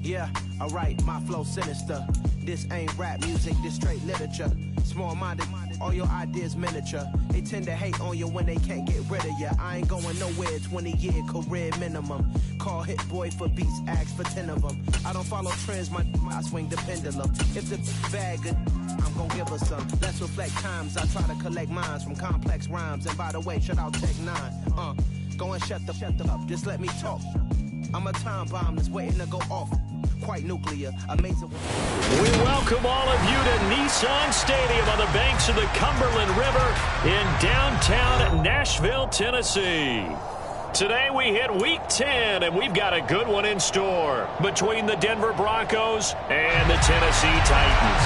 Yeah, alright, my flow sinister. This ain't rap music, this straight literature. Small-minded, all your ideas miniature. They tend to hate on you when they can't get rid of you. I ain't going nowhere, 20-year career minimum. Call Hit Boy for beats, ask for 10 of them. I don't follow trends, I swing the pendulum. If the bag good, I'm gon' give her some. Let's reflect times, I try to collect minds from complex rhymes. And by the way, shout out Tech 9. Go and shut the up, just let me talk. I'm a time bomb that's waiting to go off. Quite nuclear, amazing. We welcome all of you to Nissan Stadium on the banks of the Cumberland River in downtown Nashville, Tennessee. Today we hit Week 10, and we've got a good one in store between the Denver Broncos and the Tennessee Titans.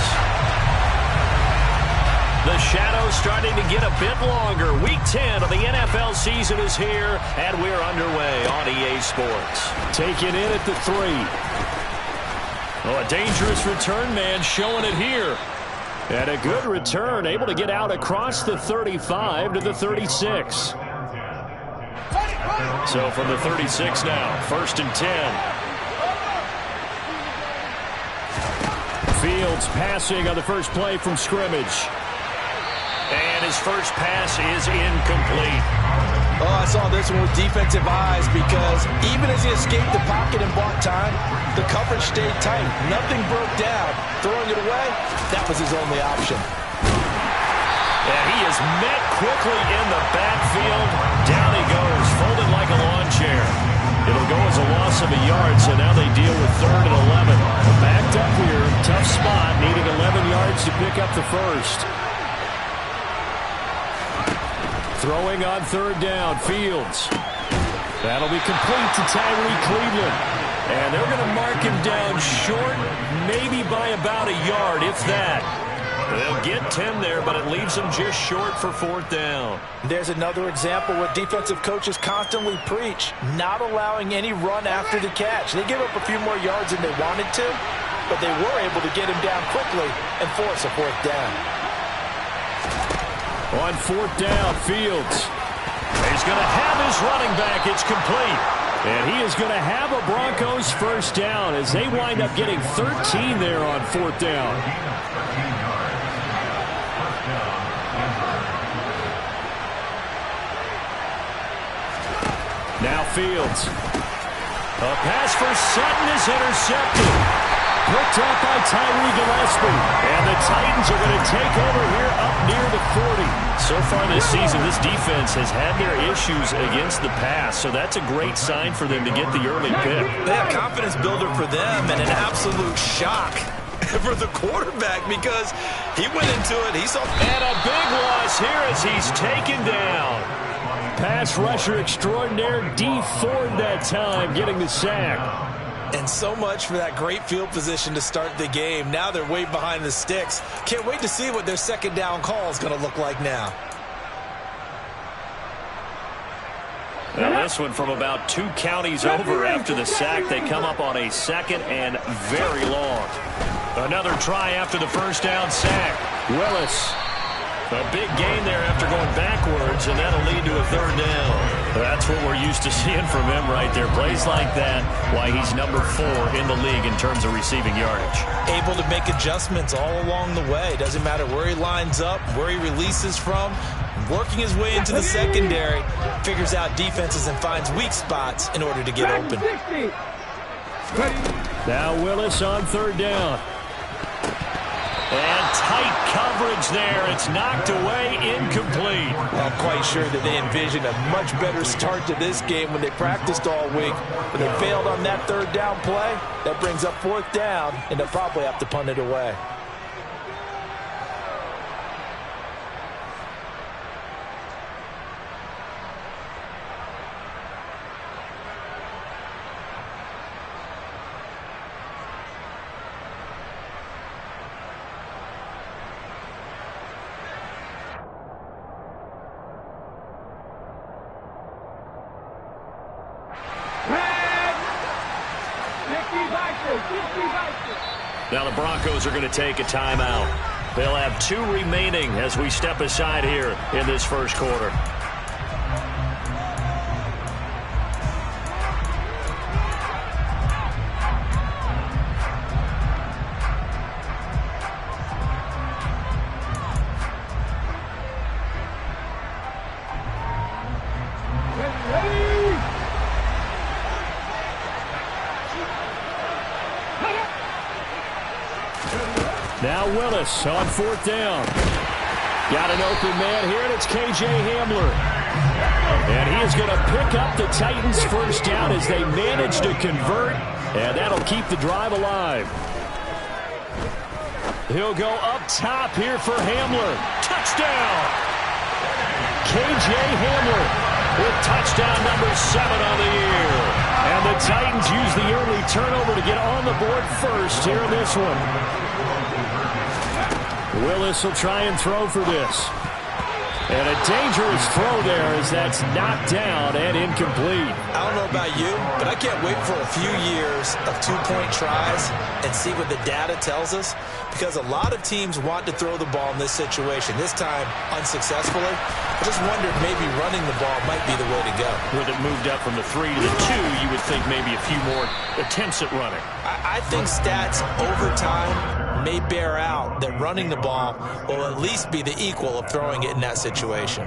The shadow's starting to get a bit longer. Week 10 of the NFL season is here, and we're underway on EA Sports. Taking in at the 3. Oh, a dangerous return man showing it here. And a good return, able to get out across the 35 to the 36. So from the 36 now, 1st and 10. Fields passing on the first play from scrimmage. And his first pass is incomplete. Oh, I saw this one with defensive eyes because even as he escaped the pocket and bought time, the coverage stayed tight. Nothing broke down. Throwing it away, that was his only option. And he is met quickly in the backfield. Down he goes, folded like a lawn chair. It'll go as a loss of a yard, so now they deal with 3rd and 11. Backed up here, tough spot, needing 11 yards to pick up the first. Throwing on 3rd down, Fields. That'll be complete to Tyree Cleveland. And they're going to mark him down short, maybe by about a yard, if that. They'll get 10 there, but it leaves them just short for 4th down. There's another example where defensive coaches constantly preach, not allowing any run after the catch. They give up a few more yards than they wanted to, but they were able to get him down quickly and force a 4th down. On 4th down, Fields. He's going to have his running back. It's complete. And he is going to have a Broncos first down as they wind up getting 13 there on 4th down. Now Fields. A pass for Sutton is intercepted. Picked up by Tyree Gillespie. And the Titans are going to take over here up near the 40. So far this season, this defense has had their issues against the pass. So that's a great sign for them to get the early pick. Yeah, confidence builder for them and an absolute shock for the quarterback because he went into it. He saw. And a big loss here as he's taken down. Pass rusher extraordinaire, D. Ford that time getting the sack. And so much for that great field position to start the game. Now they're way behind the sticks. Can't wait to see what their 2nd down call is going to look like now. Now this one from about 2 counties over after the sack. They come up on a 2nd and very long. Another try after the first down sack. Willis. A big gain there after going backwards, and that'll lead to a 3rd down. That's what we're used to seeing from him right there. Plays like that, why he's number 4 in the league in terms of receiving yardage. Able to make adjustments all along the way. Doesn't matter where he lines up, where he releases from. Working his way into the secondary, figures out defenses and finds weak spots in order to get open. Now Willis on 3rd down. And tight coverage there. It's knocked away, incomplete. I'm quite sure that they envisioned a much better start to this game when they practiced all week. But they failed on that 3rd down play. That brings up 4th down, and they'll probably have to punt it away. Now the Broncos are going to take a timeout. They'll have 2 remaining as we step aside here in this first quarter. Now Willis on 4th down. Got an open man here, and it's K.J. Hamler. And he is going to pick up the Titans' first down as they manage to convert, and that'll keep the drive alive. He'll go up top here for Hamler. Touchdown! K.J. Hamler with touchdown number 7 on the year. And the Titans use the early turnover to get on the board first here in this one. Willis will try and throw for this. And a dangerous throw there as that's knocked down and incomplete. I don't know about you, but I can't wait for a few years of two-point tries and see what the data tells us, because a lot of teams want to throw the ball in this situation, this time unsuccessfully. I just wondered maybe running the ball might be the way to go. With it moved up from the 3 to the 2, you would think maybe a few more attempts at running. I think stats over time may bear out that running the ball will at least be the equal of throwing it in that situation.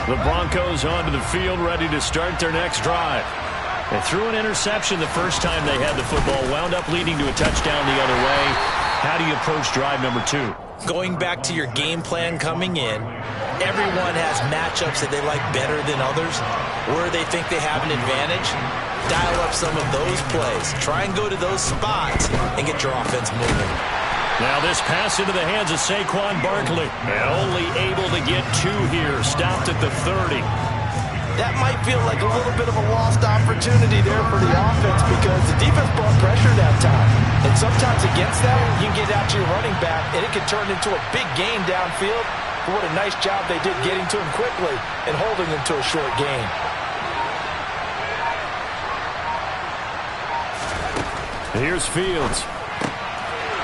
The Broncos onto the field, ready to start their next drive. They threw an interception the first time they had the football, wound up leading to a touchdown the other way. How do you approach drive number 2? Going back to your game plan coming in, everyone has matchups that they like better than others, where they think they have an advantage. Dial up some of those plays. Try and go to those spots and get your offense moving. Now this pass into the hands of Saquon Barkley. And only able to get 2 here. Stopped at the 30. That might feel like a little bit of a lost opportunity there for the offense, because the defense brought pressure that time. And sometimes against that, you can get out to your running back, and it can turn into a big gain downfield. But what a nice job they did getting to him quickly and holding him to a short gain. Here's Fields.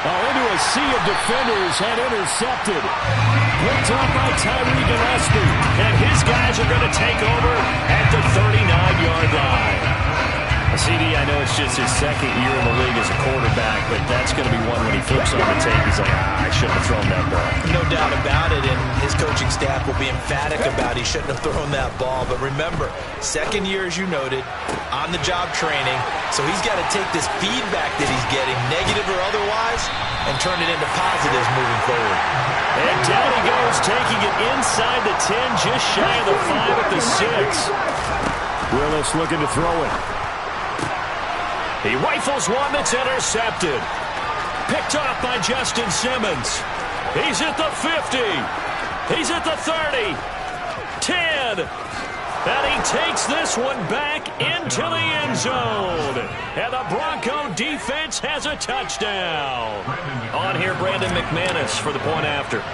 Into a sea of defenders and intercepted. Picked up by Tyree Gillespie. And his guys are going to take over at the 39-yard line. CD, I know it's just his second year in the league as a quarterback, but that's going to be one when he flips on the tape. He's like, I shouldn't have thrown that ball. No doubt about it, and his coaching staff will be emphatic about he shouldn't have thrown that ball. But remember, second year, as you noted, on-the-job training, so he's got to take this feedback that he's getting, negative or otherwise, and turn it into positives moving forward. And down he goes, taking it inside the 10, just shy of the 5 at the 6. Willis looking to throw it. He rifles one that's intercepted. Picked off by Justin Simmons. He's at the 50. He's at the 30. 10. And he takes this one back into the end zone. And the Bronco defense has a touchdown. On here, Brandon McManus for the point after.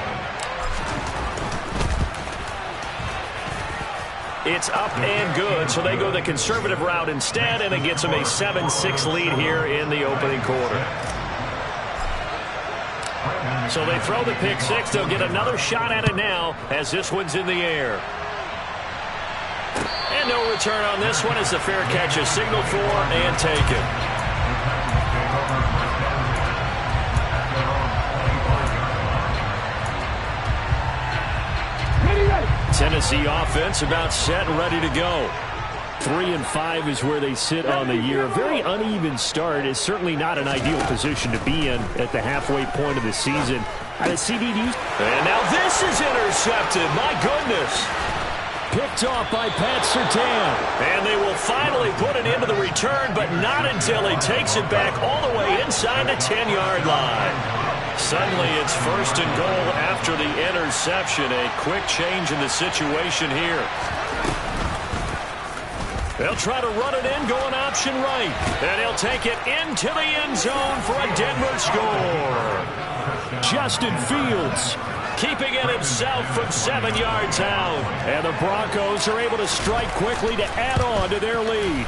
It's up and good, so they go the conservative route instead, and it gets them a 7-6 lead here in the opening quarter. So they throw the pick 6. They'll get another shot at it now as this one's in the air. And no return on this one as the fair catch is signaled for and taken. Tennessee offense about set and ready to go. 3-5 is where they sit on the year. A very uneven start is certainly not an ideal position to be in at the halfway point of the season. And now this is intercepted. My goodness. Picked off by Pat Surtain. And they will finally put it into the return, but not until he takes it back all the way inside the 10-yard line. Suddenly it's first and goal after the interception. A quick change in the situation here. They'll try to run it in, going option right. And he'll take it into the end zone for a Denver score. Justin Fields keeping it himself from 7 yards out. And the Broncos are able to strike quickly to add on to their lead.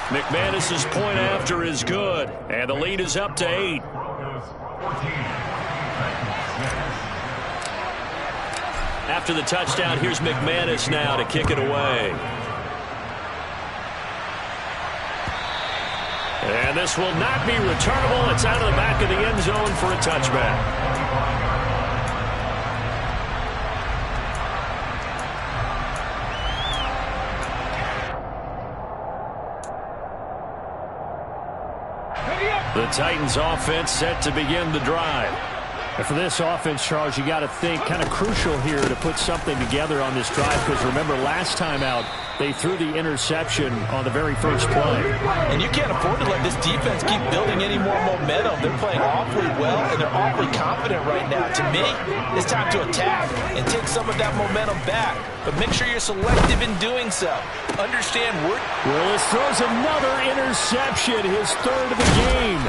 McManus's point after is good. And the lead is up to 8. After the touchdown, here's McManus now to kick it away. And this will not be returnable. It's out of the back of the end zone for a touchback. The Titans offense set to begin the drive. And for this offense, Charles, you got to think kind of crucial here to put something together on this drive, because remember last time out they threw the interception on the very first play. And you can't afford to let this defense keep building any more momentum. They're playing awfully well, and they're awfully confident right now. To me, it's time to attack and take some of that momentum back. But make sure you're selective in doing so. Understand Willis throws another interception, his third of the game.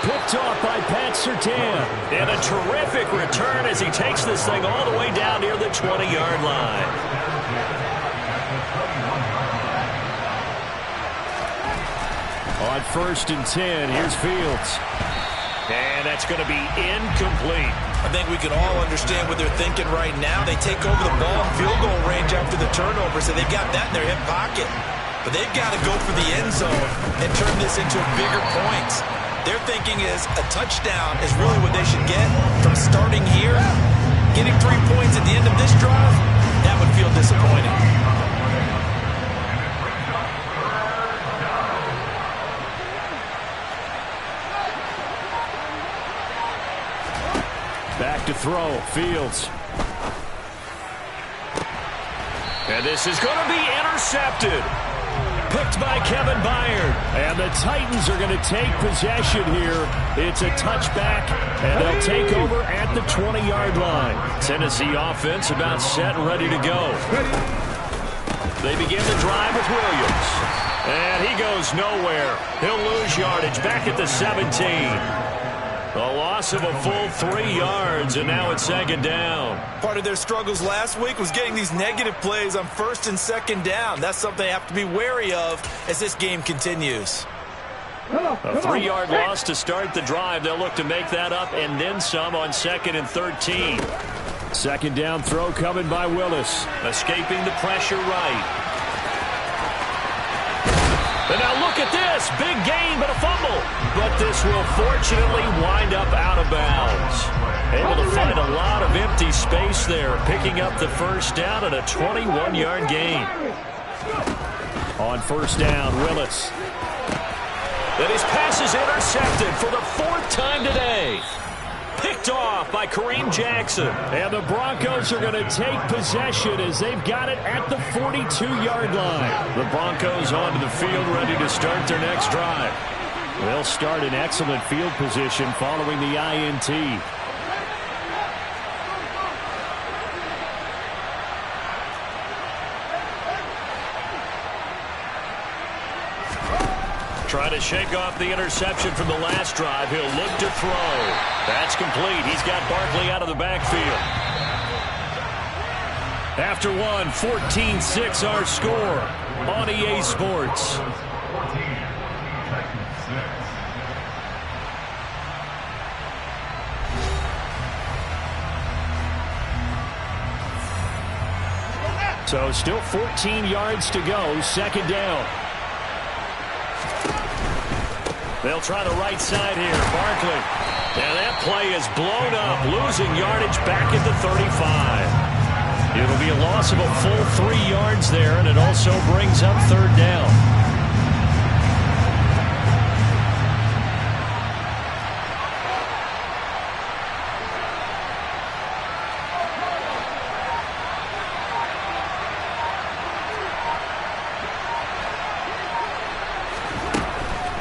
Picked off by Pat Surtain. And a terrific return as he takes this thing all the way down near the 20-yard line. On 1st and 10, here's Fields. And that's going to be incomplete. I think we can all understand what they're thinking right now. They take over the ball in field goal range after the turnover, so they've got that in their hip pocket. But they've got to go for the end zone and turn this into bigger points. Their thinking is a touchdown is really what they should get from starting here. Getting 3 points at the end of this drive, that would feel disappointing. Back to throw, Fields. And this is going to be intercepted. Picked by Kevin Byard. And the Titans are going to take possession here. It's a touchback, and they'll take over at the 20-yard line. Tennessee offense about set and ready to go. They begin the drive with Williams. And he goes nowhere. He'll lose yardage back at the 17. A loss of a full 3 yards, and now it's 2nd down. Part of their struggles last week was getting these negative plays on 1st and 2nd down. That's something they have to be wary of as this game continues. A 3-yard loss to start the drive. They'll look to make that up and then some on 2nd and 13. 2nd down throw coming by Willis. Escaping the pressure right. And now look at this. Big gain, but a fumble. But this will fortunately wind up out of bounds. Able to find a lot of empty space there, picking up the 1st down at a 21-yard gain. On 1st down, Willis. And his pass is intercepted for the 4th time today. Picked off by Kareem Jackson. And the Broncos are going to take possession as they've got it at the 42-yard line. The Broncos onto the field ready to start their next drive. They'll start in excellent field position following the INT. Trying to shake off the interception from the last drive. He'll look to throw. That's complete. He's got Barkley out of the backfield. After one, 14-6 our score on EA Sports. So still 14 yards to go. 2nd down. They'll try the right side here. Barkley. And that play is blown up, losing yardage back at the 35. It'll be a loss of a full 3 yards there, and it also brings up 3rd down.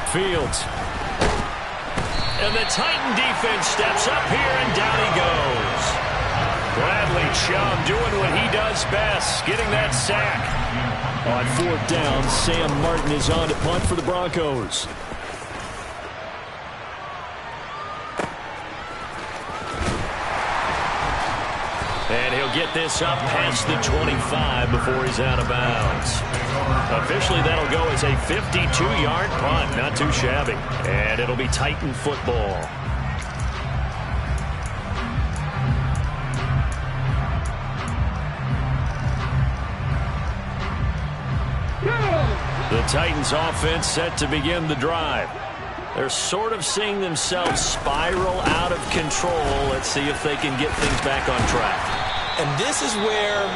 Fields. And the Titan defense steps up here, and down he goes. Bradley Chubb doing what he does best, getting that sack. On 4th down, Sam Martin is on to punt for the Broncos. And he'll get this up past the 25 before he's out of bounds. Officially, that'll go as a 52-yard punt. Not too shabby. And it'll be Titan football. The Titans offense set to begin the drive. They're sort of seeing themselves spiral out of control. Let's see if they can get things back on track. And this is where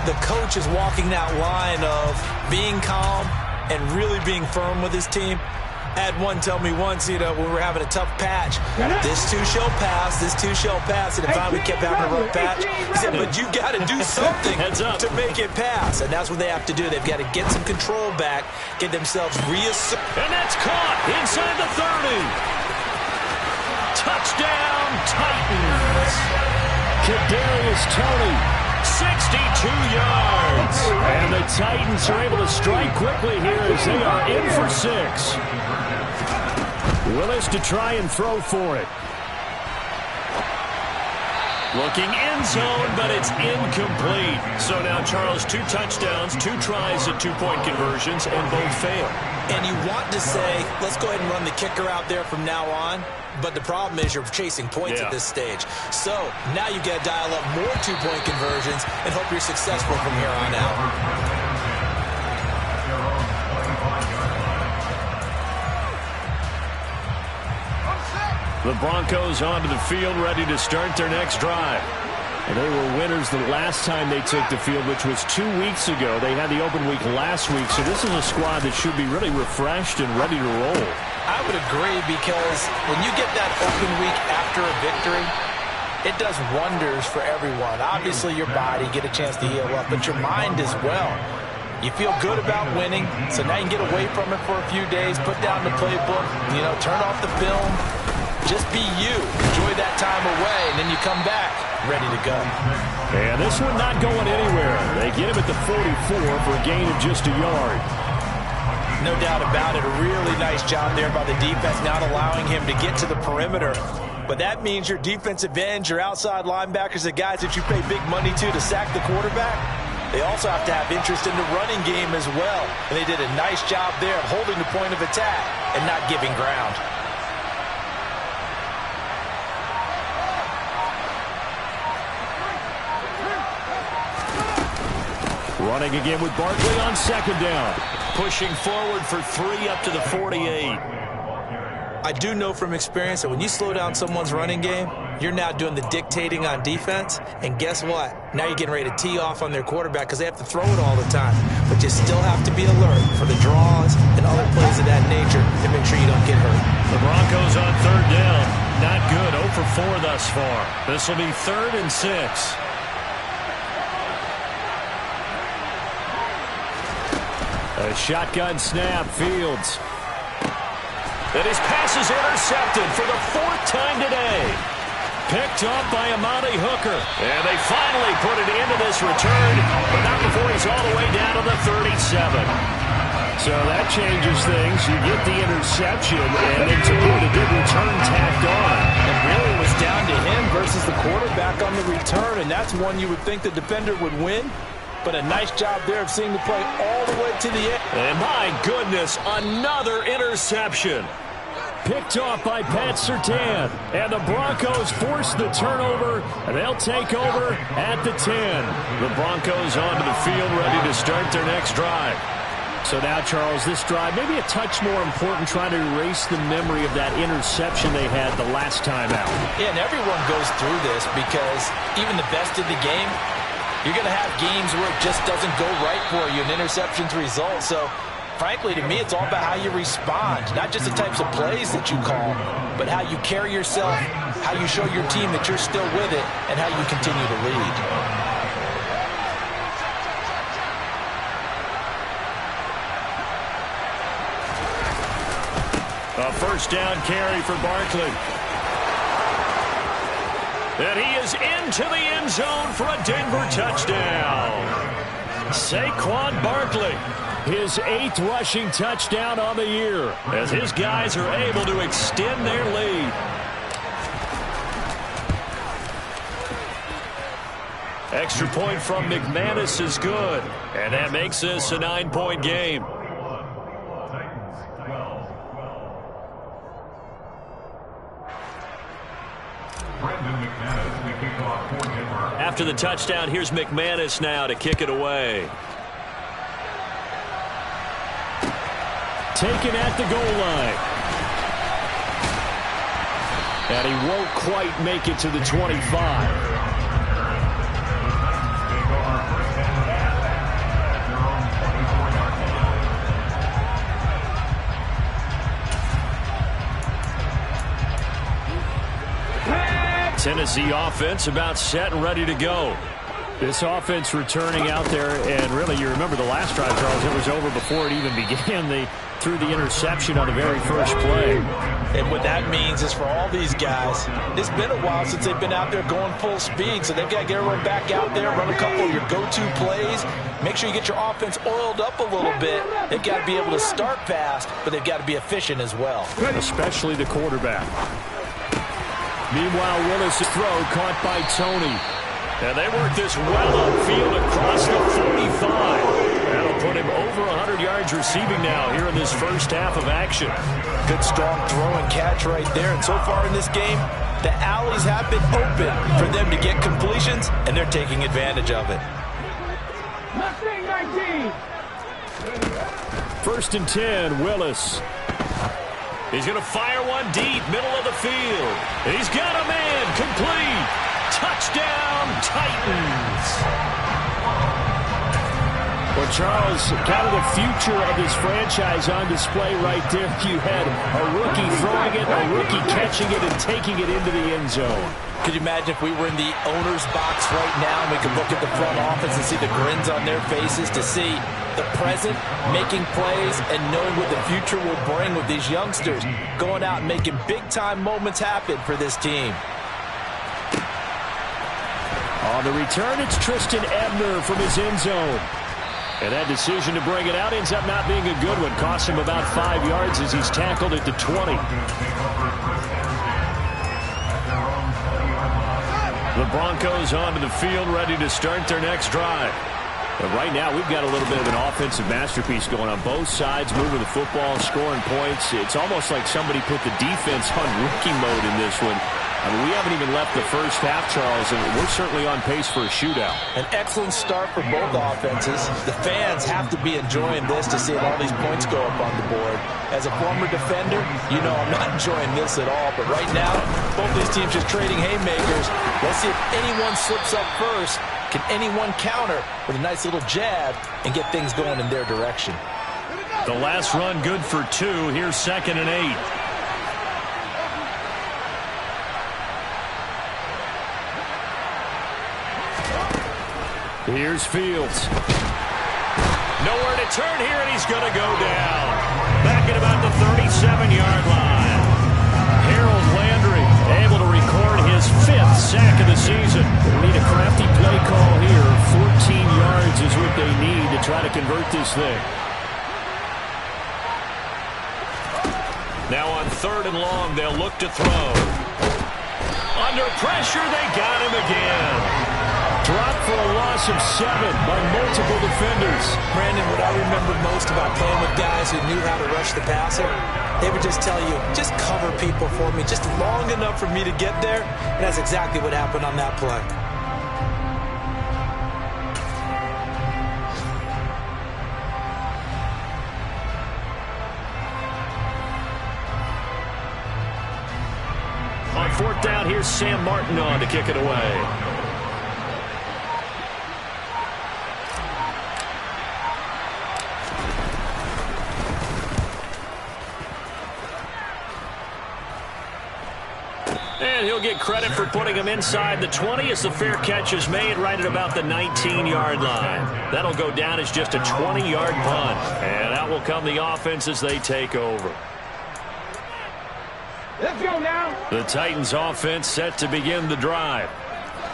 the coach is walking that line of being calm and really being firm with his team. I had one tell me once, when we were having a tough patch, this too shall pass, this too shall pass, and finally we kept having a rough patch. He said, but you got to do something to make it pass, and that's what they have to do. They've got to get some control back, get themselves reasserted. And that's caught inside the 30. Touchdown, Titans. Kadarius Toney, 62 yards. And the Titans are able to strike quickly here as they are in for 6. Willis to try and throw for it. Looking end zone, but it's incomplete. So now, Charles, 2 touchdowns, 2 tries at 2-point conversions, and both fail. And you want to say, let's go ahead and run the kicker out there from now on. But the problem is you're chasing points at this stage. So now you got to dial up more 2-point conversions and hope you're successful from here on out. The Broncos onto the field, ready to start their next drive. And they were winners the last time they took the field, which was 2 weeks ago. They had the open week last week, so this is a squad that should be really refreshed and ready to roll. I would agree, because when you get that open week after a victory, it does wonders for everyone. Obviously, your body, get a chance to heal up, but your mind as well. You feel good about winning, so now you can get away from it for a few days, put down the playbook, turn off the film. Just be you. Enjoy that time away, and then you come back ready to go. And this one not going anywhere. They get him at the 44 for a gain of just a yard. No doubt about it. A really nice job there by the defense, not allowing him to get to the perimeter. But that means your defensive ends, your outside linebackers, the guys that you pay big money to sack the quarterback, they also have to have interest in the running game as well. And they did a nice job there of holding the point of attack and not giving ground. Running again with Barkley on second down. Pushing forward for 3 up to the 48. I do know from experience that when you slow down someone's running game, you're now doing the dictating on defense. And guess what? Now you're getting ready to tee off on their quarterback because they have to throw it all the time. But you still have to be alert for the draws and other plays of that nature to make sure you don't get hurt. The Broncos on third down. Not good. 0 for 4 thus far. This will be 3rd and 6. A shotgun snap, Fields. And his pass is intercepted for the 4th time today. Picked up by Amani Hooker. And they finally put it into this return, but not before he's all the way down to the 37. So that changes things. You get the interception, and then to put a good return tacked on. And really it was down to him versus the quarterback on the return, and that's one you would think the defender would win. But a nice job there of seeing the play all the way to the end. And my goodness, another interception. Picked off by Pat Surtain. And the Broncos force the turnover, and they'll take over at the 10. The Broncos onto the field, ready to start their next drive. So now, Charles, this drive maybe a touch more important, trying to erase the memory of that interception they had the last time out. Yeah, and everyone goes through this because even the best of the game, you're going to have games where it just doesn't go right for you, and interceptions result. So, frankly, to me, it's all about how you respond, not just the types of plays that you call, but how you carry yourself, how you show your team that you're still with it, and how you continue to lead. A first down carry for Barkley. And he is into the end zone for a Denver touchdown. Saquon Barkley. His 8th rushing touchdown on the year, as his guys are able to extend their lead. Extra point from McManus is good, and that makes this a 9-point game. After the touchdown, here's McManus now to kick it away. taken at the goal line. And he won't quite make it to the 25. Tennessee offense about set and ready to go. This offense returning out there, and really, you remember the last drive, Charles, it was over before it even began. They threw the interception on the very first play. And what that means is for all these guys, it's been a while since they've been out there going full speed, so they've got to get everyone back out there, run a couple of your go-to plays, make sure you get your offense oiled up a little bit. They've got to be able to start fast, but they've got to be efficient as well. Especially the quarterback. Meanwhile, Willis' throw caught by Tony. And they work this well upfield across the 45. That'll put him over 100 yards receiving now here in this first half of action. Good strong throw and catch right there. And so far in this game, the alleys have been open for them to get completions, and they're taking advantage of it. First and 10, Willis. He's going to fire one deep, middle of the field. He's got a man, complete. Touchdown, Titans. Well, Charles, kind of the future of this franchise on display right there. You had a rookie throwing it, a rookie catching it, and taking it into the end zone. Could you imagine if we were in the owner's box right now and we could look at the front office and see the grins on their faces, to see the present making plays and knowing what the future will bring with these youngsters going out and making big-time moments happen for this team. On the return, it's Tristan Ebner from his end zone. And that decision to bring it out ends up not being a good one. Cost him about 5 yards as he's tackled at the 20. The Broncos onto the field, ready to start their next drive. But right now, we've got a little bit of an offensive masterpiece going on both sides, moving the football, scoring points. It's almost like somebody put the defense on rookie mode in this one. I mean, we haven't even left the first half, Charles, and we're certainly on pace for a shootout. An excellent start for both offenses. The fans have to be enjoying this to see all these points go up on the board. As a former defender, you know I'm not enjoying this at all. But right now, both these teams just trading haymakers. Let's see if anyone slips up first. Can anyone counter with a nice little jab and get things going in their direction? The last run good for 2. Here's 2nd and 8. Here's Fields. Nowhere to turn here, and he's going to go down. Back at about the 37-yard line. Harold Landry able to record his 5th sack of the season. They need a crafty play call here. 14 yards is what they need to try to convert this thing. Now on 3rd and long, they'll look to throw. Under pressure, they got him again. Dropped for a loss of 7 by multiple defenders. Brandon, what I remember most about playing with guys who knew how to rush the passer, they would just tell you, just cover people for me, just long enough for me to get there. And that's exactly what happened on that play. On 4th down, here's Sam Martin on to kick it away. And he'll get credit for putting him inside the 20 as the fair catch is made right at about the 19-yard line. That'll go down as just a 20-yard punt. And out will come the offense as they take over. Let's go now. The Titans offense set to begin the drive.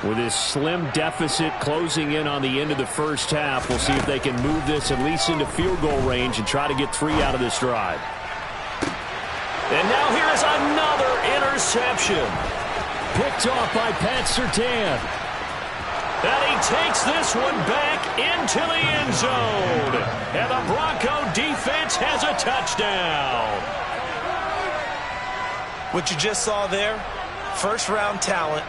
With this slim deficit closing in on the end of the first half, we'll see if they can move this at least into field goal range and try to get 3 out of this drive. And now here is another interception. Picked off by Pat Surtain. And he takes this one back into the end zone. And the Bronco defense has a touchdown. What you just saw there, first-round talent,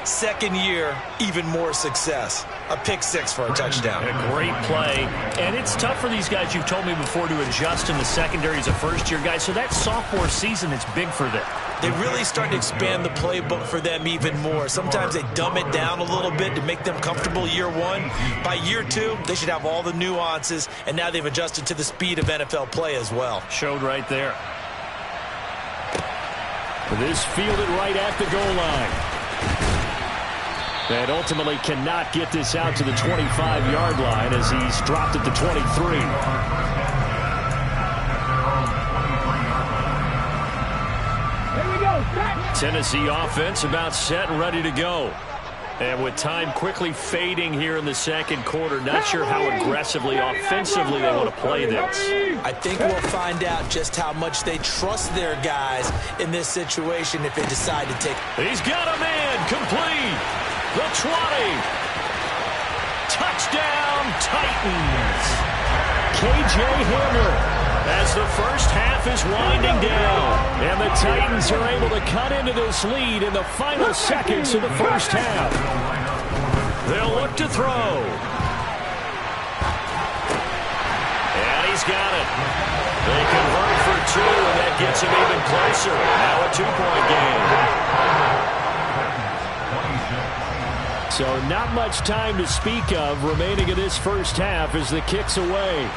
second year, even more success. a pick six for a touchdown. A great play. And it's tough for these guys, you've told me before, to adjust in the secondary as a first-year guy. So that sophomore season is big for them. They really start to expand the playbook for them even more. Sometimes they dumb it down a little bit to make them comfortable year one. By year two, they should have all the nuances, and now they've adjusted to the speed of NFL play as well. Showed right there. This fielded right at the goal line. And ultimately cannot get this out to the 25-yard line as he's dropped at the 23. Tennessee offense about set and ready to go. And with time quickly fading here in the second quarter, not sure how aggressively, offensively they want to play this. I think we'll find out just how much they trust their guys in this situation if they decide to take. He's got a man complete. The 20. Touchdown, Titans. KJ Hamler. As the first half is winding down, and the Titans are able to cut into this lead in the final seconds of the first half. They'll look to throw. And he's got it. They convert for two, and that gets him even closer. Now a 2-point game. So not much time to speak of remaining in this first half as the kick's away.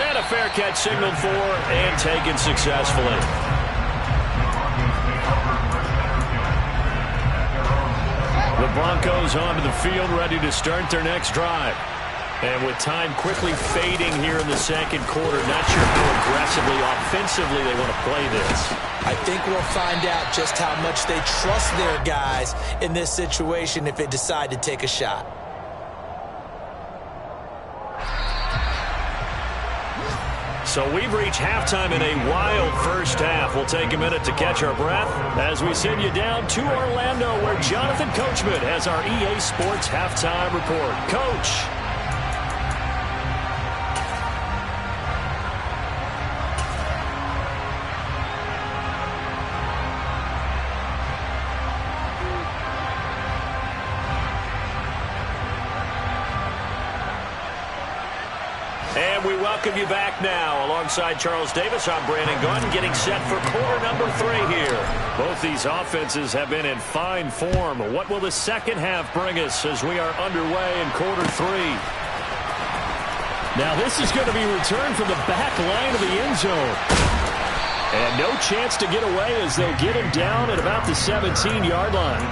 And a fair catch signaled for and taken successfully. The Broncos onto the field ready to start their next drive. And with time quickly fading here in the second quarter, not sure how aggressively, offensively they want to play this. I think we'll find out just how much they trust their guys in this situation if they decide to take a shot. So we've reached halftime in a wild first half. We'll take a minute to catch our breath as we send you down to Orlando, where Jonathan Coachman has our EA Sports halftime report. Coach. And we welcome you back now. Alongside Charles Davis, I'm Brandon Gunn, getting set for quarter number 3 here. Both these offenses have been in fine form. What will the second half bring us as we are underway in quarter 3? Now this is going to be returned from the back line of the end zone. And no chance to get away as they'll get him down at about the 17-yard line.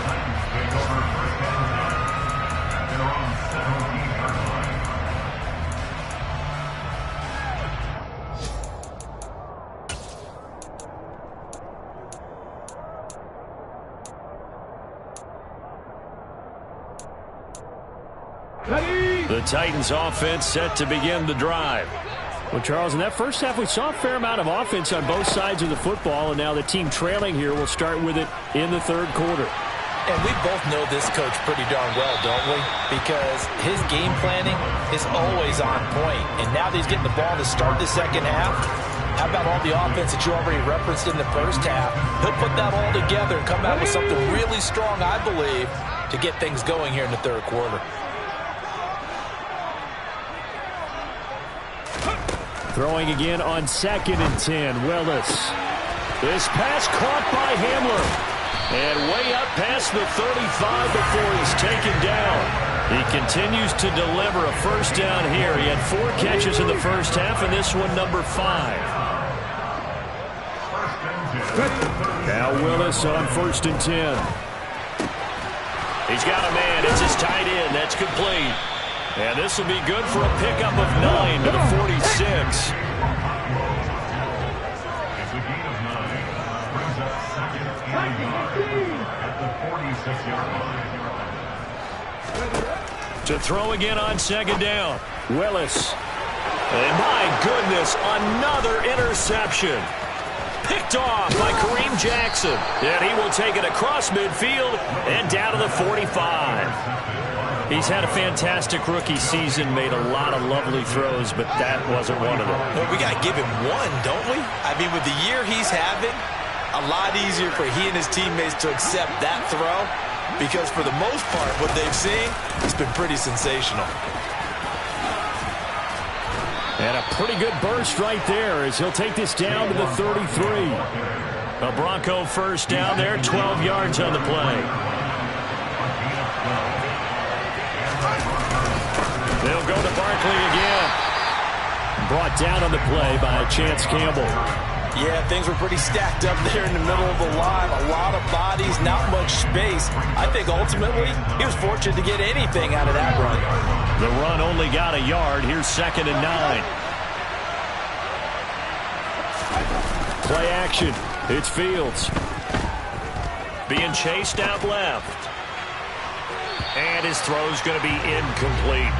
The Titans offense set to begin the drive. Well, Charles, in that first half, we saw a fair amount of offense on both sides of the football, and now the team trailing here will start with it in the third quarter. And we both know this coach pretty darn well, don't we? Because his game planning is always on point. And now that he's getting the ball to start the second half, how about all the offense that you already referenced in the first half? He'll put that all together and come out with something really strong, I believe, to get things going here in the third quarter. Throwing again on 2nd and 10, Willis. This pass caught by Hamler. And way up past the 35 before he's taken down. He continues to deliver a first down here. He had 4 catches in the first half, and this one number 5. Now Willis on 1st and 10. He's got a man. It's his tight end. That's complete. And this will be good for a pickup of 9 to the 46. To throw again on 2nd down. Willis. And my goodness, another interception. Picked off by Kareem Jackson. And he will take it across midfield and down to the 45. He's had a fantastic rookie season, made a lot of lovely throws, but that wasn't one of them. Well, we got to give him one, don't we? I mean, with the year he's having, a lot easier for he and his teammates to accept that throw because for the most part, what they've seen has been pretty sensational. And a pretty good burst right there as he'll take this down to the 33. A Bronco first down there, 12 yards on the play. They'll go to Barkley again. Brought down on the play by Chance Campbell. Yeah, things were pretty stacked up there in the middle of the line. A lot of bodies, not much space. I think ultimately he was fortunate to get anything out of that run. The run only got a yard. Here's 2nd and 9. Play action. It's Fields. Being chased out left. And his throw's going to be incomplete.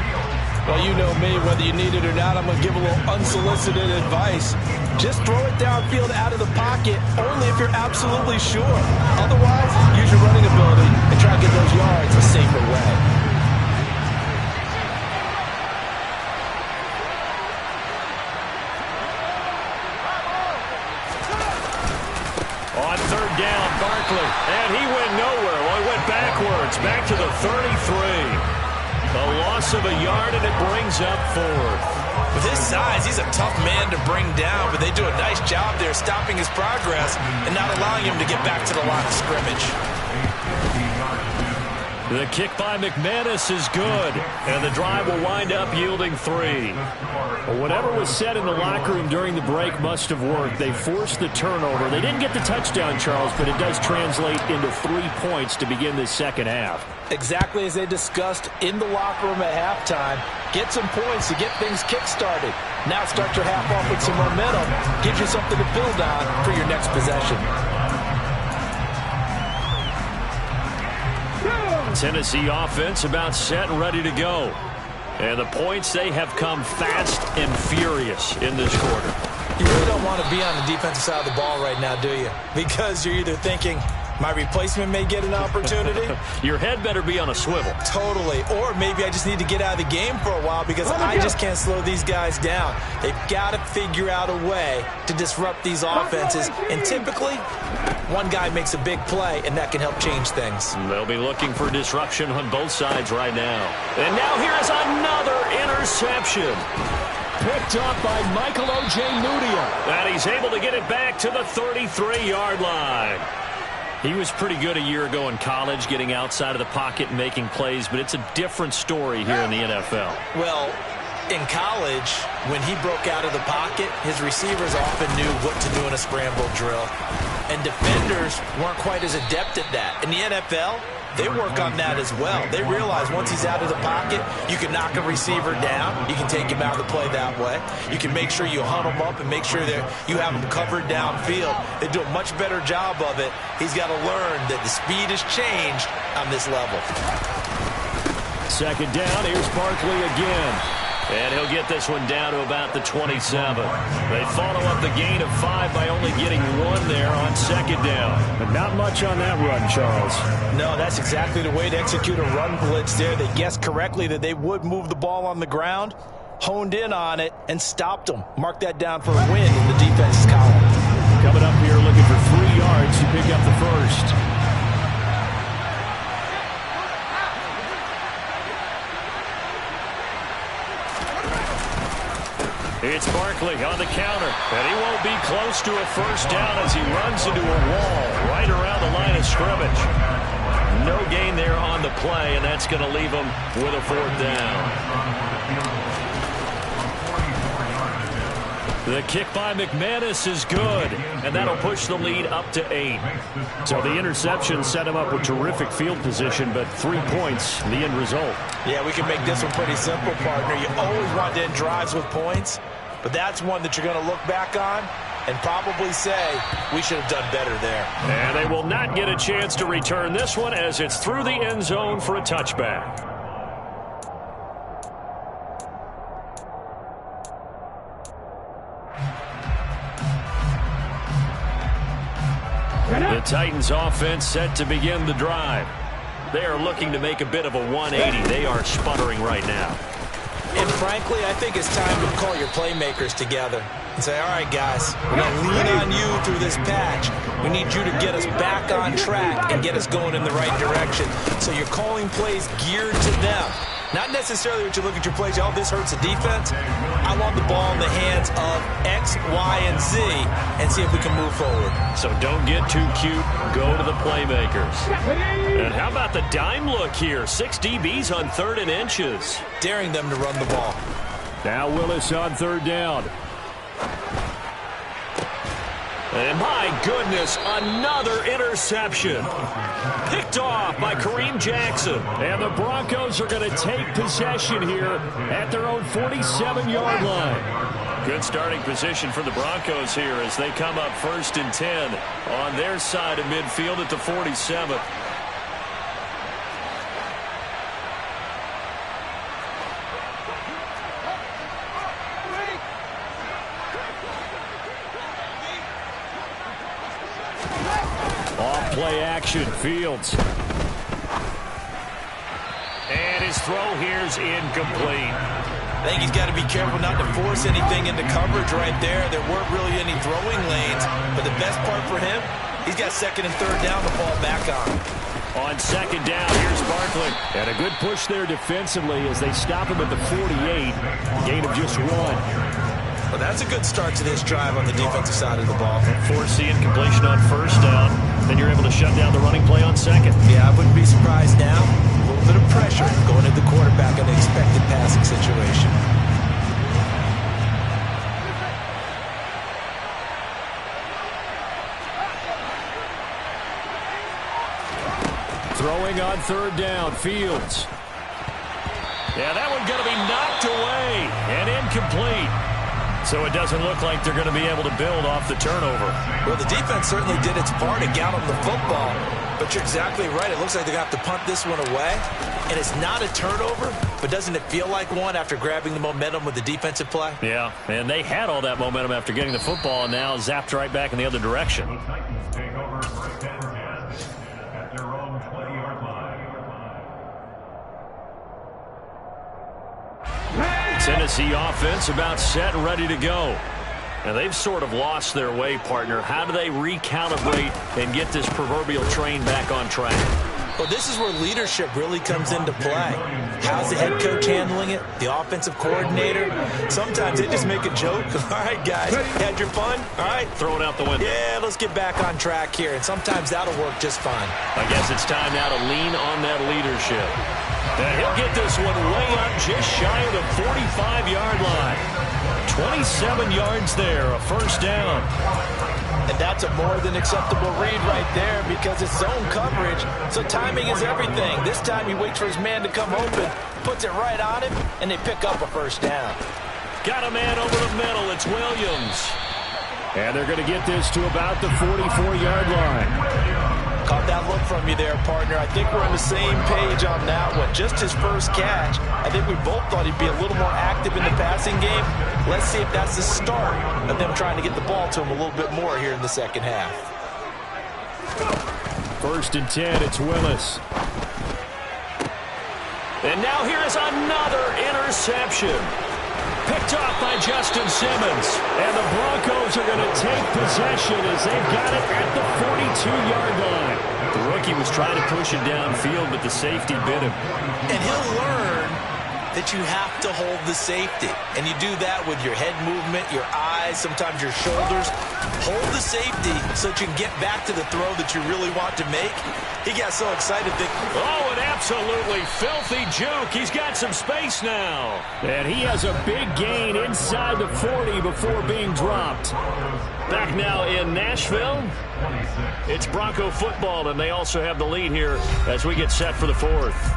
Well, you know me, whether you need it or not, I'm going to give a little unsolicited advice. Just throw it downfield out of the pocket, only if you're absolutely sure. Otherwise, use your running ability and try to get those yards a safer way. On 3rd down, Barkley. And he went nowhere. Well, he went backwards, back to the 33. A loss of a yard, and it brings up 4th. With his size, he's a tough man to bring down, but they do a nice job there stopping his progress and not allowing him to get back to the line of scrimmage. The kick by McManus is good, and the drive will wind up yielding 3. Well, whatever was said in the locker room during the break must have worked. They forced the turnover. They didn't get the touchdown, Charles, but it does translate into 3 points to begin this second half. Exactly as they discussed in the locker room at halftime. Get some points to get things kick-started. Now start your half off with some momentum. Gives you something to build on for your next possession. Tennessee offense about set and ready to go. And the points, they have come fast and furious in this quarter. You really don't want to be on the defensive side of the ball right now, do you? Because you're either thinking, my replacement may get an opportunity. Your head better be on a swivel. Totally. Or maybe I just need to get out of the game for a while because I just can't slow these guys down. They've got to figure out a way to disrupt these offenses. And typically, one guy makes a big play, and that can help change things. They'll be looking for disruption on both sides right now. And now here's another interception. Picked up by Michael Ojemudia. And he's able to get it back to the 33-yard line. He was pretty good a year ago in college, getting outside of the pocket and making plays, but it's a different story here in the NFL. Well, in college, when he broke out of the pocket, his receivers often knew what to do in a scramble drill. And defenders weren't quite as adept at that. In the NFL, they work on that as well. They realize once he's out of the pocket, you can knock a receiver down. You can take him out of the play that way. You can make sure you hunt him up and make sure that you have him covered downfield. They do a much better job of it. He's got to learn that the speed has changed on this level. 2nd down, here's Barkley again. And he'll get this one down to about the 27. They follow up the gain of 5 by only getting 1 there on 2nd down. But not much on that run, Charles. No, that's exactly the way to execute a run blitz there. They guessed correctly that they would move the ball on the ground, honed in on it, and stopped them. Mark that down for a win in the defense's column. Coming up here looking for 3 yards to pick up the first. It's Barkley on the counter, and he won't be close to a first down as he runs into a wall right around the line of scrimmage. No gain there on the play, and that's going to leave him with a 4th down. The kick by McManus is good, and that'll push the lead up to 8. So the interception set him up with terrific field position, but 3 points, the end result. Yeah, we can make this one pretty simple, partner. You always want to end drives with points, but that's one that you're going to look back on and probably say, we should have done better there. And they will not get a chance to return this one as it's through the end zone for a touchback. The Titans offense set to begin the drive. They are looking to make a bit of a 180. They are sputtering right now. And frankly, I think it's time to call your playmakers together. and say, all right, guys, we're going to lean on you through this patch. We need you to get us back on track and get us going in the right direction. So you're calling plays geared to them. Not necessarily what you look at your plays, oh, this hurts the defense. I want the ball in the hands of X, Y, and Z and see if we can move forward. So don't get too cute. Go to the playmakers. And how about the dime look here? 6 DBs on 3rd and inches. Daring them to run the ball. Now Willis on 3rd down. And my goodness, another interception. Picked off by Kareem Jackson. And the Broncos are going to take possession here at their own 47-yard line. Good starting position for the Broncos here as they come up 1st and 10 on their side of midfield at the 47th. Play action, Fields. And his throw here's incomplete. I think he's got to be careful not to force anything into coverage right there. There weren't really any throwing lanes, but the best part for him, he's got 2nd and 3rd down to fall back on. On 2nd down, here's Barkley. And a good push there defensively as they stop him at the 48. Gain of just 1. Well, that's a good start to this drive on the defensive side of the ball. Force incompletion on 1st down. Then you're able to shut down the running play on 2nd. Yeah, I wouldn't be surprised now. A little bit of pressure going at the quarterback in an expected passing situation. Throwing on 3rd down, Fields. Yeah, that one's going to be knocked away and incomplete. So it doesn't look like they're going to be able to build off the turnover. Well, the defense certainly did its part to get them the football. But you're exactly right. It looks like they're going to have to punt this one away. And it's not a turnover, but doesn't it feel like one after grabbing the momentum with the defensive play? Yeah, and they had all that momentum after getting the football and now zapped right back in the other direction. Tennessee offense about set and ready to go. And they've sort of lost their way, partner. How do they recalibrate and get this proverbial train back on track? Well, this is where leadership really comes into play. How's the head coach handling it? The offensive coordinator? Sometimes they just make a joke. All right, guys, had your fun? All right. Throw it out the window. Yeah, let's get back on track here. And sometimes that'll work just fine. I guess it's time now to lean on that leadership. And he'll get this one way up just shy of the 45-yard line. 27 yards there, a 1st down. And that's a more than acceptable read right there because it's zone coverage, so timing is everything. This time he waits for his man to come open, puts it right on him, and they pick up a 1st down. Got a man over the middle. It's Williams. And they're going to get this to about the 44-yard line. Caught that look from you there, partner. I think we're on the same page on that one. Just his first catch. I think we both thought he'd be a little more active in the passing game. Let's see if that's the start of them trying to get the ball to him a little bit more here in the 2nd half. 1st and 10, it's Willis. And now here is another interception. Picked off by Justin Simmons. And the Broncos are going to take possession as they've got it at the 42-yard line. The rookie was trying to push it downfield, but the safety bit him. And he'll learn that you have to hold the safety. And you do that with your head movement, your eyes, sometimes your shoulders. Hold the safety so that you can get back to the throw that you really want to make. He got so excited that... Oh, an absolutely filthy juke. He's got some space now. And he has a big gain inside the 40 before being dropped. Back now in Nashville. It's Bronco football, and they also have the lead here as we get set for the 4th.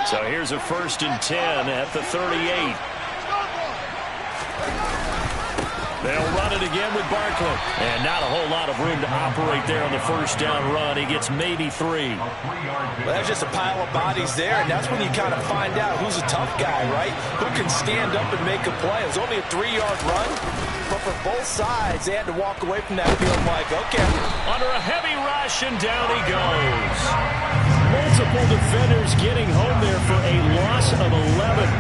So here's a 1st and 10 at the 38. They'll run it again with Barkley. And not a whole lot of room to operate there on the first down run. He gets maybe 3. Well, that's just a pile of bodies there, and that's when you kind of find out who's a tough guy, right? Who can stand up and make a play. It was only a 3-yard run, but for both sides, they had to walk away from that field like, okay. Under a heavy rush, and down he goes. Multiple defenders getting home there for a loss of 11.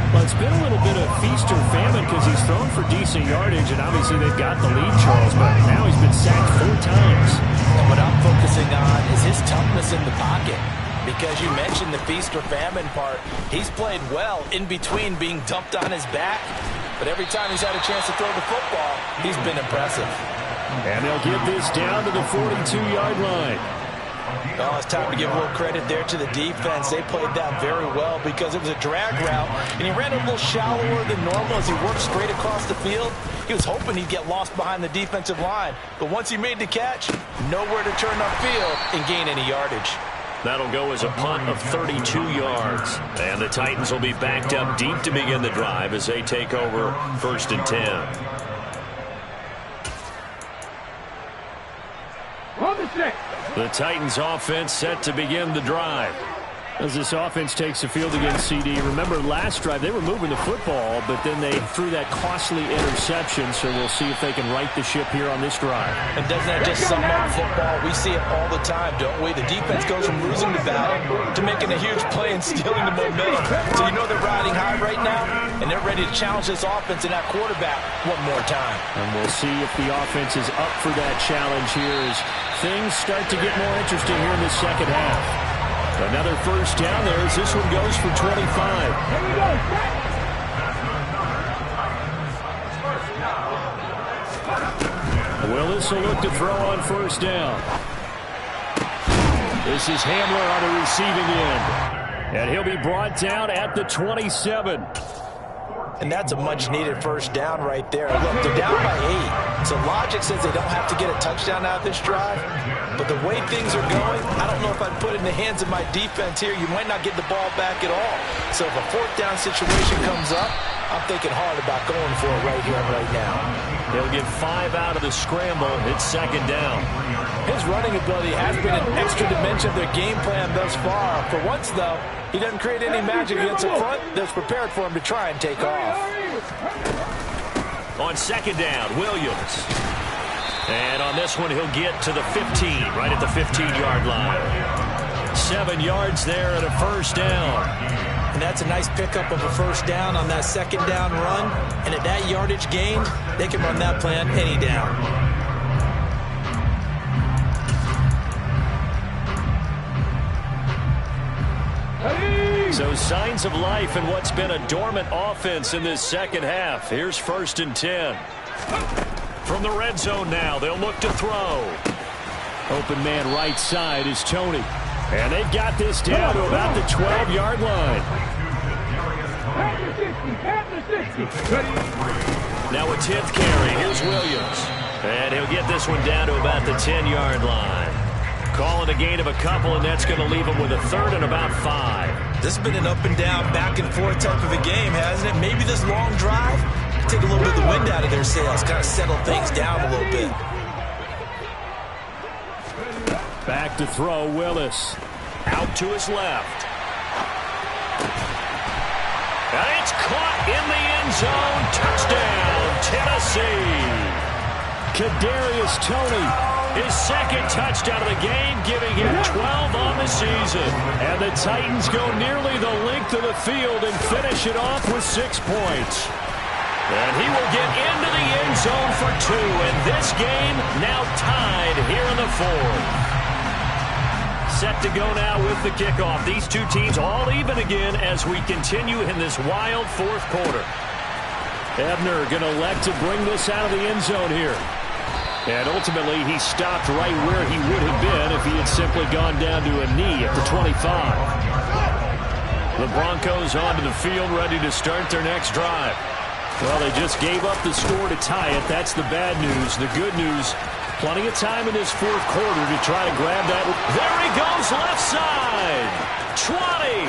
Well, it's been a little bit of feast or famine because he's thrown for decent yardage, and obviously they've got the lead, Charles, but now he's been sacked 4 times. And what I'm focusing on is his toughness in the pocket, because you mentioned the feast or famine part. He's played well in between being dumped on his back, but every time he's had a chance to throw the football, he's been impressive. And they'll get this down to the 42-yard line. Oh, it's time to give a little credit there to the defense. They played that very well because it was a drag route, and he ran a little shallower than normal as he worked straight across the field. He was hoping he'd get lost behind the defensive line, but once he made the catch, nowhere to turn upfield and gain any yardage. That'll go as a punt of 32 yards. And the Titans will be backed up deep to begin the drive as they take over 1st and 10. The Titans offense set to begin the drive. As this offense takes the field against CD, remember last drive they were moving the football, but then they threw that costly interception, so we'll see if they can right the ship here on this drive. And doesn't that just sum up football? We see it all the time, don't we? The defense goes from losing the battle to making a huge play and stealing the momentum. So you know they're riding high right now, and they're ready to challenge this offense and that quarterback one more time. And we'll see if the offense is up for that challenge here as things start to get more interesting here in the second half. Another first down there as this one goes for 25. Here we go. Willis will look to throw on first down. This is Hamler on the receiving end. And he'll be brought down at the 27. And that's a much-needed first down right there. Look, they're down by 8. So logic says they don't have to get a touchdown out of this drive. But the way things are going, I don't know if I'd put it in the hands of my defense here. You might not get the ball back at all. So if a 4th down situation comes up, I'm thinking hard about going for it right here and right now. They'll get 5 out of the scramble. It's 2nd down. His running ability has been an extra dimension of their game plan thus far. For once, though, he doesn't create any magic against the front that's prepared for him to try and take off. On 2nd down, Williams. And on this one, he'll get to the 15, right at the 15-yard line. 7 yards there and a first down. And that's a nice pickup of a first down on that 2nd down run. And at that yardage gained, they can run that plan any down. So signs of life in what's been a dormant offense in this second half. Here's 1st and 10. From the red zone now, they'll look to throw. Open man right side is Tony. And they've got this down to about the 12-yard line. Now a 10th carry. Here's Williams. And he'll get this one down to about the 10-yard line. Calling a gain of a couple, and that's going to leave him with a 3rd and about 5. This has been an up and down, back and forth type of a game, hasn't it? Maybe this long drive take a little bit of the wind out of their sails, kind of settle things down a little bit. Back to throw, Willis. Out to his left. And it's caught in the end zone. Touchdown, Tennessee. Kadarius Toney. His 2nd touchdown of the game, giving him 12 on the season. And the Titans go nearly the length of the field and finish it off with 6 points. And he will get into the end zone for 2. And this game now tied here in the 4th. Set to go now with the kickoff. These two teams all even again as we continue in this wild 4th quarter. Ebner going to elect to bring this out of the end zone here. And ultimately, he stopped right where he would have been if he had simply gone down to a knee at the 25. The Broncos onto the field, ready to start their next drive. Well, they just gave up the score to tie it. That's the bad news. The good news, plenty of time in this 4th quarter to try to grab that. There he goes, left side. 20.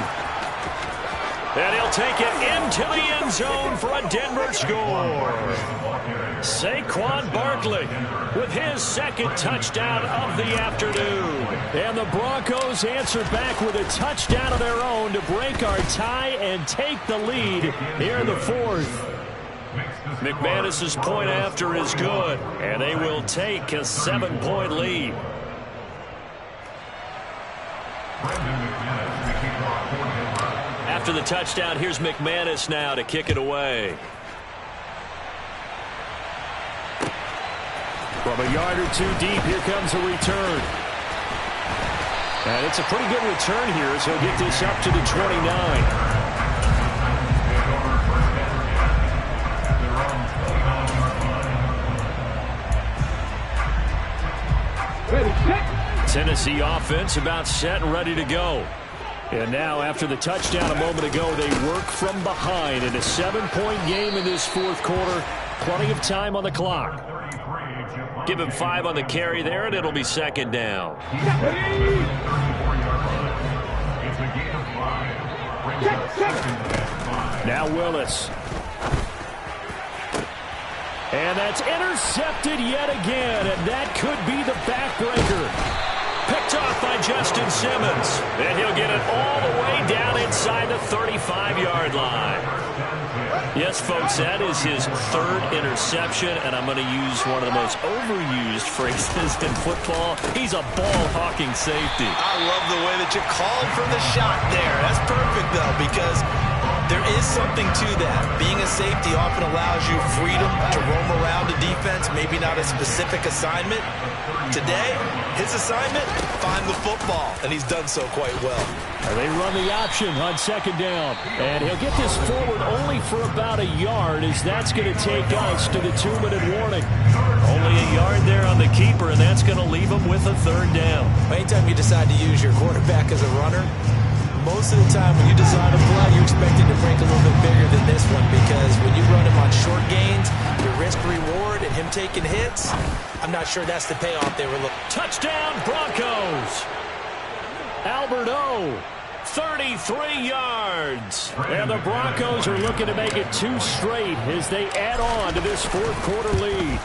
And he'll take it into the end zone for a Denver score. Saquon Barkley with his second touchdown of the afternoon. And the Broncos answer back with a touchdown of their own to break our tie and take the lead here in the fourth. McManus's point after is good, and they will take a 7-point lead. After the touchdown, here's McManus now to kick it away. From a yard or two deep, here comes a return. And it's a pretty good return here as he'll get this up to the 29. Tennessee offense about set and ready to go. And now, after the touchdown a moment ago, they work from behind in a 7-point game in this fourth quarter. Plenty of time on the clock. Give him 5 on the carry there, and it'll be second down. Now Willis. And that's intercepted yet again, and that could be the backbreaker. Picked off by Justin Simmons. And he'll get it all the way down inside the 35-yard line. Yes, folks, that is his third interception, and I'm going to use one of the most overused phrases in football. He's a ball-hawking safety. I love the way that you called for the shot there. That's perfect, though, because there is something to that. Being a safety often allows you freedom to roam around the defense, maybe not a specific assignment. Today, his assignment, find the football, and he's done so quite well. And they run the option on second down. And he'll get this forward only for about a yard, as that's going to take us to the 2-minute warning. Only a yard there on the keeper, and that's going to leave him with a third down. Anytime you decide to use your quarterback as a runner, most of the time when you design a play, you expect it to break a little bit bigger than this one, because when you run him on short gains, your risk-reward and him taking hits, I'm not sure that's the payoff they were looking. Touchdown, Broncos! Albert O, 33 yards. And the Broncos are looking to make it 2 straight as they add on to this fourth quarter lead.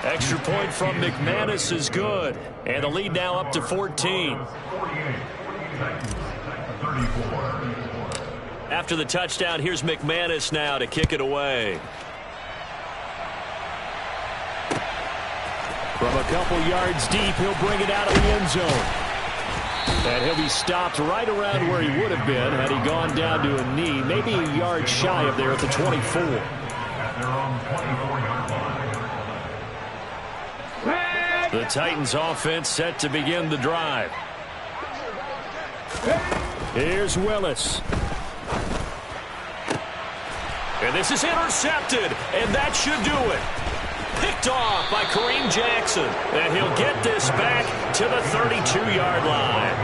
Extra point from McManus is good. And the lead now up to 14. After the touchdown, here's McManus now to kick it away. From a couple yards deep, he'll bring it out of the end zone. And he'll be stopped right around where he would have been had he gone down to a knee, maybe a yard shy of there at the 24. The Titans offense set to begin the drive. Here's Willis. And this is intercepted, and that should do it. Picked off by Kareem Jackson, and he'll get this back to the 32-yard line.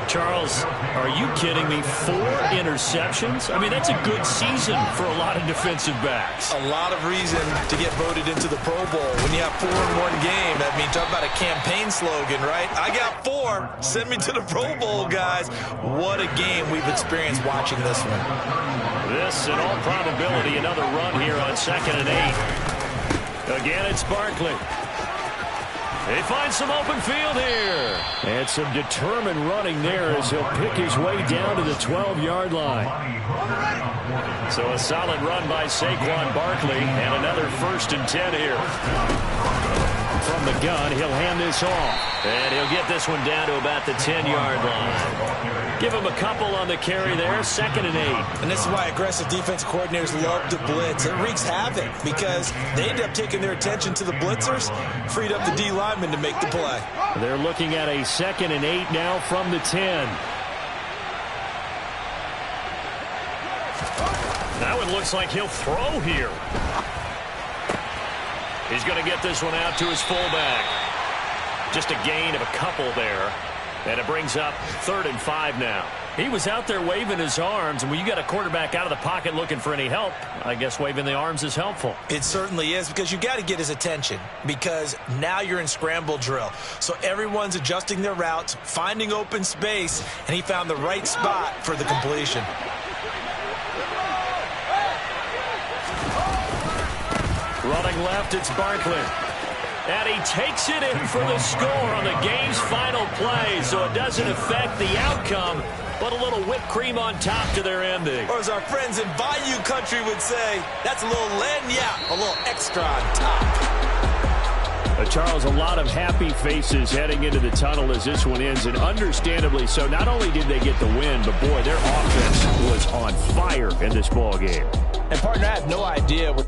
Charles, are you kidding me? 4 interceptions? I mean, that's a good season for a lot of defensive backs. A lot of reason to get voted into the Pro Bowl. When you have 4 in one game, that means talk about a campaign slogan, right? I got 4. Send me to the Pro Bowl, guys. What a game we've experienced watching this one. This, in all probability, another run here on 2nd and 8. Again, it's Barkley. They find some open field here. And some determined running there as he'll pick his way down to the 12-yard line. So a solid run by Saquon Barkley, and another 1st and 10 here. From the gun, he'll hand this off. And he'll get this one down to about the 10-yard line. Give him a couple on the carry there, 2nd and 8. And this is why aggressive defensive coordinators love to blitz. It wreaks havoc because they end up taking their attention to the blitzers, freed up the D lineman to make the play. They're looking at a 2nd and 8 now from the 10. That one looks like he'll throw here. He's going to get this one out to his fullback. Just a gain of a couple there. And it brings up 3rd and 5 now. He was out there waving his arms, and when you got a quarterback out of the pocket looking for any help, I guess waving the arms is helpful. It certainly is, because you got to get his attention, because now you're in scramble drill. So everyone's adjusting their routes, finding open space, and he found the right spot for the completion. Running left, it's Barkley. And he takes it in for the score on the game's final play, so it doesn't affect the outcome, but a little whipped cream on top to their ending. Or as our friends in Bayou Country would say, that's a little lagniappe, a little extra on top. Charles, a lot of happy faces heading into the tunnel as this one ends, and understandably so. Not only did they get the win, but, boy, their offense was on fire in this ball game. And, partner, I have no idea what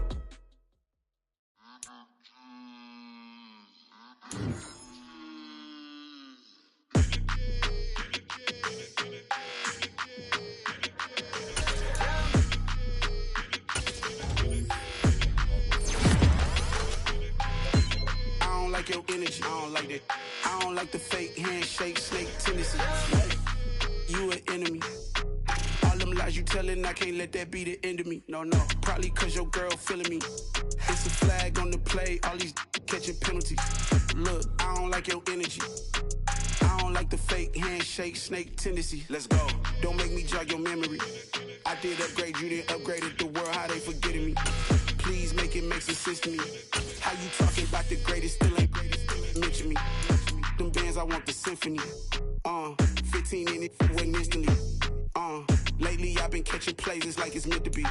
your energy. I don't like that. I don't like the fake handshake, snake tendency. You an enemy. All them lies you telling, I can't let that be the end of me. No, probably cause your girl feeling me. It's a flag on the play, all these catching penalties. Look, I don't like your energy. I don't like the fake handshake, snake tendency. Let's go. Don't make me jog your memory. I did upgrade, you didn't upgrade it. The world, how they forgetting me. Please make it make some sense to me. How you talking about the greatest, still ain't greatest, mention me. Them bands, I want the symphony. 15 in it, went instantly. Lately I've been catching plays, it's like it's meant to be.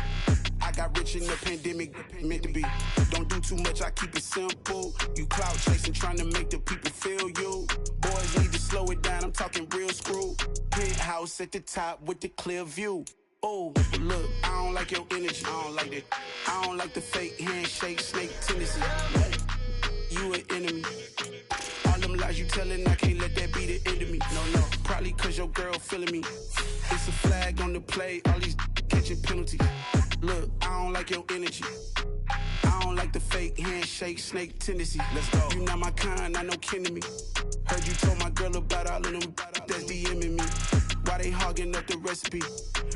I got rich in the pandemic, meant to be. Don't do too much, I keep it simple. You cloud chasing, trying to make the people feel you. Boys need to slow it down, I'm talking real screw. Penthouse at the top with the clear view. Oh, look, I don't like your energy. I don't like that. I don't like the fake handshake, snake tendency. You an enemy. All them lies you telling, I can't let that be the end of me. No, probably cause your girl feeling me. It's a flag on the play, all these catching penalties. Look, I don't like your energy. I don't like the fake handshake, snake tendency. Let's go. You not my kind, I know kin to me. Heard you told my girl about all of them that's DMing me. Why they hogging up the recipe?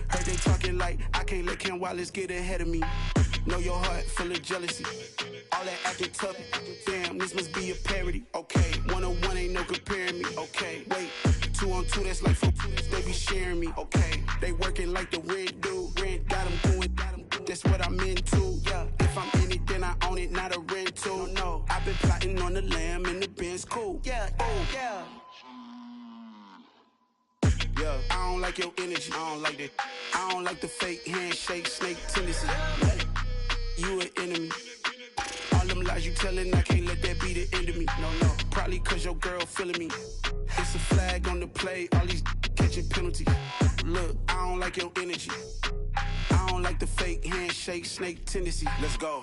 Heard they talking like I can't let Ken Wallace get ahead of me. Know your heart full of jealousy. All that acting tough, damn, this must be a parody. Okay, 1-on-1 ain't no comparing me. Okay, wait, 2-on-2, that's like 4, they be sharing me. Okay, they working like the rent do. Rent got them doing, that's what I'm into. Yeah, if I'm in it, then I own it, not a rental. No, I've been plotting on the lamb and the Benz cool. Yeah, oh, yeah. Yeah, I don't like your energy. I don't like that. I don't like the fake handshake, snake tendency. You an enemy. All them lies you telling, I can't let that be the end of me. No, probably cause your girl feeling me. It's a flag on the play, all these catching penalties. Look, I don't like your energy. I don't like the fake handshake, snake tendency. Let's go.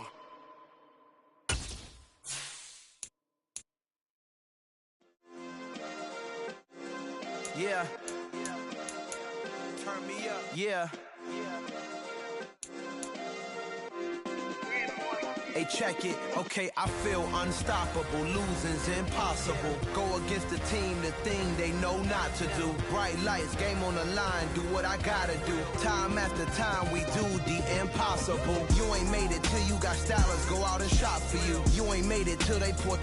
Yeah. Turn me up. Yeah. Hey, check it. Okay, I feel unstoppable. Losing's impossible. Go against the team, the thing they know not to do. Bright lights, game on the line. Do what I gotta do. Time after time, we do the impossible. You ain't made it till you got stylers go out and shop for you. You ain't made it till they put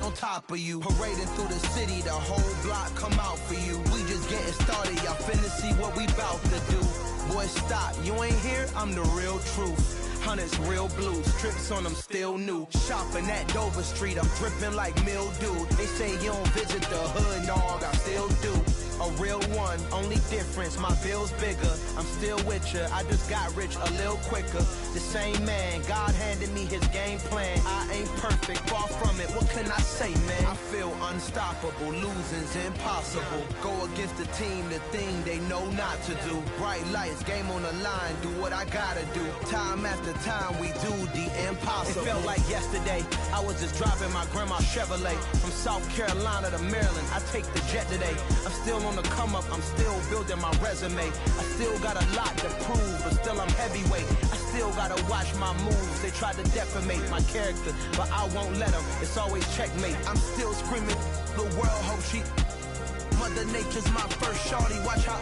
on top of you. Parading through the city, the whole block come out for you. We just getting started, y'all finna see what we bout to do. Boy, stop, you ain't here, I'm the real truth. Hunters, real blue, strips on them still new. Shopping at Dover Street, I'm dripping like mildew. They say you don't visit the hood, dog, I still do. A real one, only difference, my bill's bigger. I'm still with ya, I just got rich a little quicker. The same man, God handed me his game plan. I ain't perfect, far from it, what can I say, man? I feel unstoppable, losing's impossible. Go against the team, the thing they know not to do. Bright lights, game on the line, do what I gotta do. Time after time, we do the impossible. It felt like yesterday, I was just driving my grandma's Chevrolet. From South Carolina to Maryland, I take the jet today. I'm still on the come up, I'm still building my resume. I still got a lot to prove, but still I'm heavyweight. I still gotta watch my moves. They try to defamate my character, but I won't let them. It's always checkmate. I'm still screaming, the world hope she. Mother Nature's my first shorty, watch how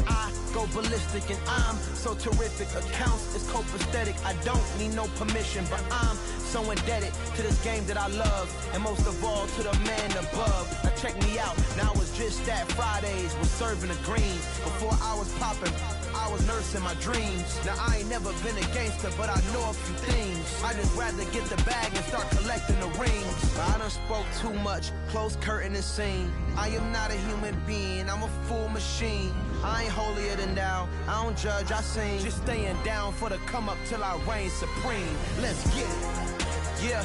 I go ballistic, and I'm so terrific. Accounts is copacetic, I don't need no permission, but I'm so indebted to this game that I love, and most of all to the man above. Now check me out, now it's just that Fridays was serving the greens. Before I was popping, I was nursing my dreams. Now I ain't never been a gangster, but I know a few things. I I'd just rather get the bag and start collecting the rings. I done spoke too much, close curtain and scene. I am not a human being, I'm a full machine. I ain't holier than thou, I don't judge, I sing. Just staying down for the come up till I reign supreme. Let's get it. Yeah,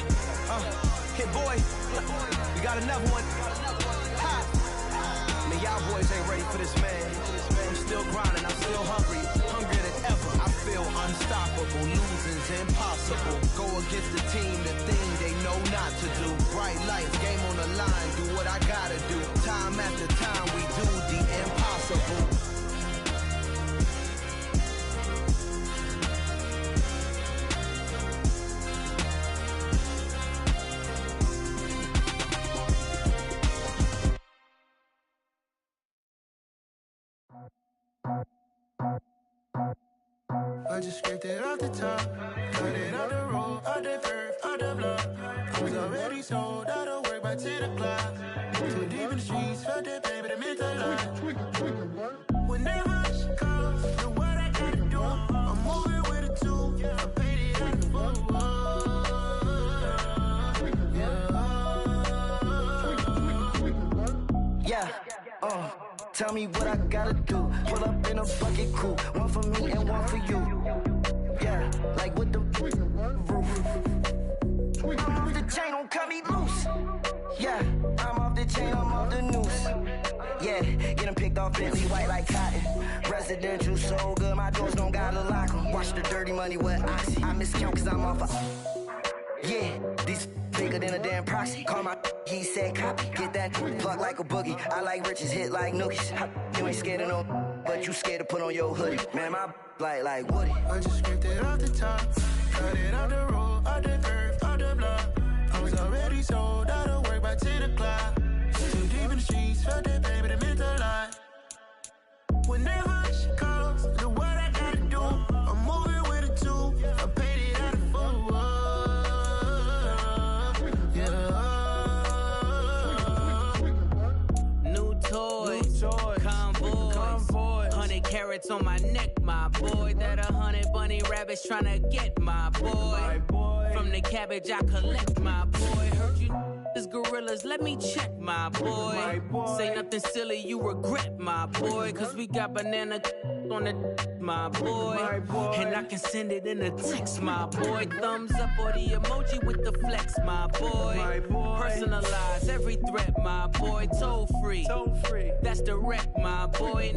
hit boy, we got another one. Ha! Man, y'all boys ain't ready for this, man. I'm still grinding, I'm still hungry, hungrier than ever. I feel unstoppable, losing's impossible. Go against the team, the thing they know not to do. Bright lights, game on the line, do what I gotta do. Time after time, we do the impossible. I just scraped it off the top, cut it on the road, on the curve, on the block. I was already sold, out of work by 10 o'clock. Too deep in the streets, felt that baby, that meant a lot. Whenever she calls, know what I gotta do. I'm moving with a two, I paid it out the full. Tell me what I gotta do. Pull up in a bucket crew, one for me and one for you. Yeah, like with the roof. I'm off the chain, don't cut me loose. Yeah, I'm off the chain, I'm off the noose. Yeah, get them picked off Bentley, white like cotton. Residential, so good, my doors don't gotta lock them. Watch the dirty money with Oxy. I miscount cause I'm off a... Yeah, these bigger than a damn proxy. Call my he said copy. Get that plug like a boogie. I like riches, hit like nookies. You ain't scared of no, but you scared to put on your hoodie. Man, my like Woody. I just scraped it off the top, cut it on the road, on the curve, on the block. I was already sold, out of work by 10 o'clock. Too deep in the streets, felt that baby, that meant a lot. Whenever she calls, know what I gotta do. I'm moving with a two, I paid it out of full. Carrots on my neck, my boy. That 100 bunny rabbits tryna get my boy. From the cabbage I collect, my boy. Heard you is gorillas, let me check, my boy. Say nothing silly, you regret, my boy. Cause we got banana on the my boy. And I can send it in a text, my boy. Thumbs up or the emoji with the flex, my boy. Personalize every threat, my boy. Toll free, that's direct, my boy.